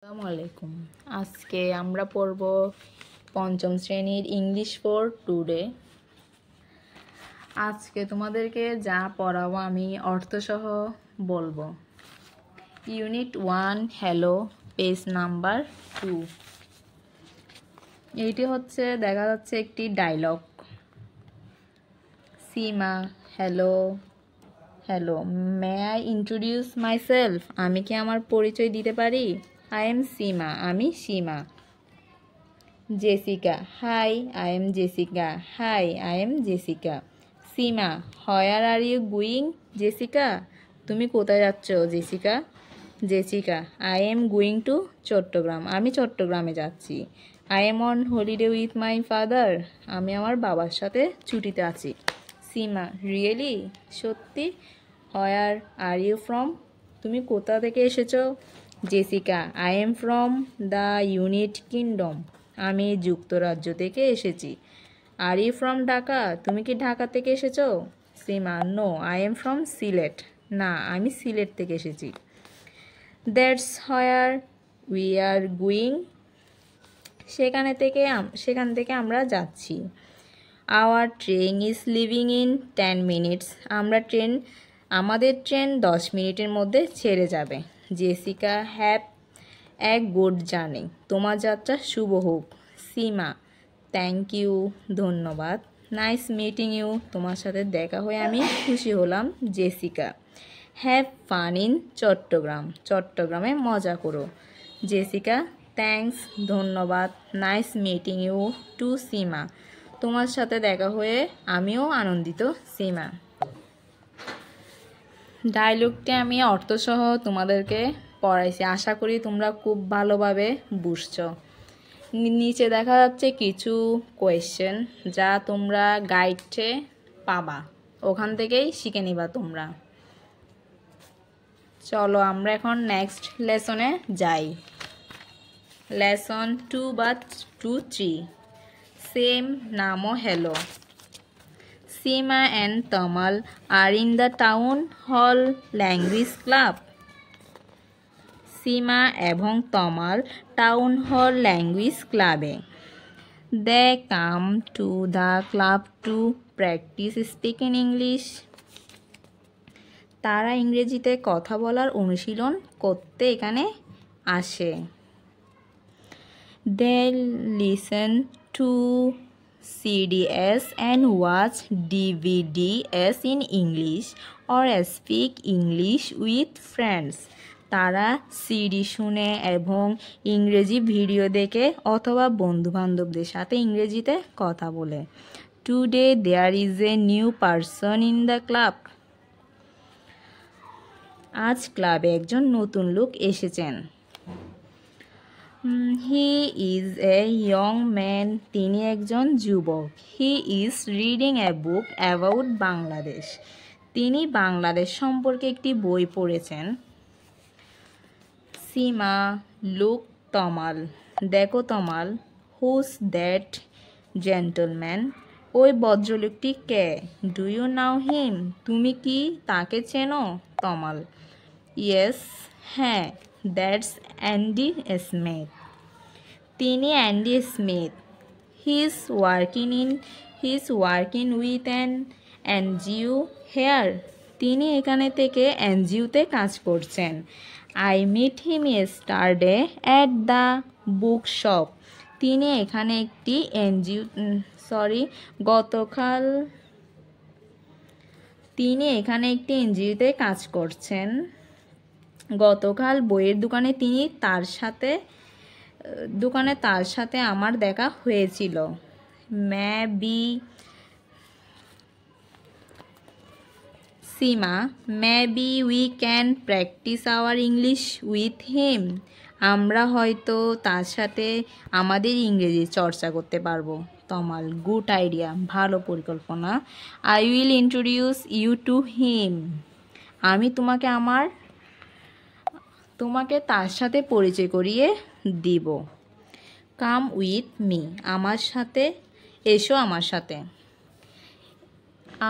আসসালামু আলাইকুম। আজকে আমরা পড়ব পঞ্চম শ্রেণীর ইংলিশ ফর টুডে। আজকে তোমাদেরকে যা পড়াবো আমি অর্থসহ বলবো। Unit 1 hello, page number 2। এইটি হচ্ছে দেখা যাচ্ছে একটি dialogue. Seema, hello hello, may I introduce myself? আমি কি আমার পরিচয় দিতে পারি? আই এম সীমা, আমি Seema. Jessica, hi, I am Jessica. Hi, I am Jessica. Seema, where are you going? Jessica, তুমি কোথায় যাচ্ছ Jessica? Jessica, I am going to Chittagong, আমি চট্টগ্রামে যাচ্ছি। I am on holiday with my father, আমি আমার বাবার সাথে ছুটিতে আছি। সীমা, রিয়েলি? সত্যি? Where are you from? তুমি কোথা থেকে এসেছো? Jessica, I am from the United Kingdom, আমি যুক্তরাজ্য থেকে এসেছি। Are you from Dhaka? তুমি কি ঢাকা থেকে এসেছো? Seema, no, I am from Sylhet, না, আমি সিলেট থেকে এসেছি। That's where we are going, সেখান থেকে আমরা যাচ্ছি। Our train is leaving in 10 minutes, আমাদের ট্রেন 10 মিনিটের মধ্যে ছেড়ে যাবে। Jessica, have a good journey, তোমার যাত্রা শুভ হোক। সীমা, থ্যাংক ইউ, ধন্যবাদ। নাইস মিটিং ইউ, তোমার সাথে দেখা হয়ে আমি খুশি হলাম। Jessica, have fun in Chittagong, চট্টগ্রামে মজা করো। জেসিকা, থ্যাঙ্কস, ধন্যবাদ। নাইস মিটিং ইউ টু সীমা, তোমার সাথে দেখা হয়ে আমিও আনন্দিত। সীমা। ডায়লগটি আমি অর্থসহ তোমাদেরকে পড়াইছি, আশা করি তোমরা খুব ভালোভাবে বুঝছো। নিচে দেখা যাচ্ছে কিছু কোয়েশ্চেন যা তোমরা গাইডে পাবা, ওখান থেকেই শিখে নিবা তোমরা। চলো আমরা এখন নেক্সট লেসনে যাই। লেসন 2 বা 2-3, সেম নামও hello. Seema and Tamal are in the town hall language club. Seema এবং তমাল টাউন হল ল্যাঙ্গুয়েজ ক্লাবে। They come to the club to practise speaking English, তারা ইংরেজিতে কথা বলার অনুশীলন করতে এখানে আসে। They listen to CDs and watch DVDs in English or speak English with friends, তারা সিডি শুনে এবং ইংরেজি ভিডিও দেখে অথবা বন্ধুবান্ধবদের সাথে ইংরেজিতে কথা বলে। Today there is a new person in the club, আজ ক্লাবে একজন নতুন লোক এসেছেন। He is a young man, তিনি একজন যুবক। He is reading a book about Bangladesh, তিনি বাংলাদেশ সম্পর্কে একটি বই পড়েছেন। সীমা, লুক তমাল, দেখো তমাল। হুজ দ্যাট জেন্টলম্যান, ওই ভদ্রলোকটি কে? ডু ইউ নাও হিম, তুমি কি তাকে চেনো? তমাল, ইয়েস, হ্যাঁ। দ্যাটস অ্যান্ডি স্মিথ, তিনি Andy Smith. He is working with an NGO here, তিনি এখানে থেকে এনজিওতে কাজ করছেন। I meet him yesterday at the bookshop, তিনি এখানে একটি এনজিওতে কাজ করছেন। গতকাল বইয়ের দোকানে তার সাথে আমার দেখা হয়েছিল। Seema, maybe we can practise our English with him, আমরা হয়তো তার সাথে আমাদের ইংরেজি চর্চা করতে পারবো। তমাল, গুড আইডিয়া, ভালো পরিকল্পনা। I will introduce you to him, আমি তোমাকে তার সাথে পরিচয় করিয়ে দিব। কাম উইথ মি, এসো আমার সাথে।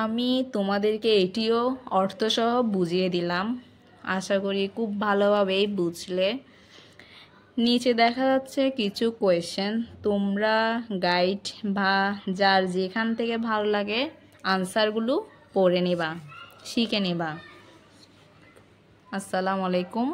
আমি তোমাদেরকে এটিও অর্থসহ বুঝিয়ে দিলাম, আশা করি খুব ভালোভাবেই বুঝলে। নিচে দেখা যাচ্ছে কিছু কোয়েশ্চেন, তোমরা গাইড বা যার যেখান থেকে ভালো লাগে আনসারগুলো পড়ে নেবা, শিখে নেবা। আসসালামু আলাইকুম।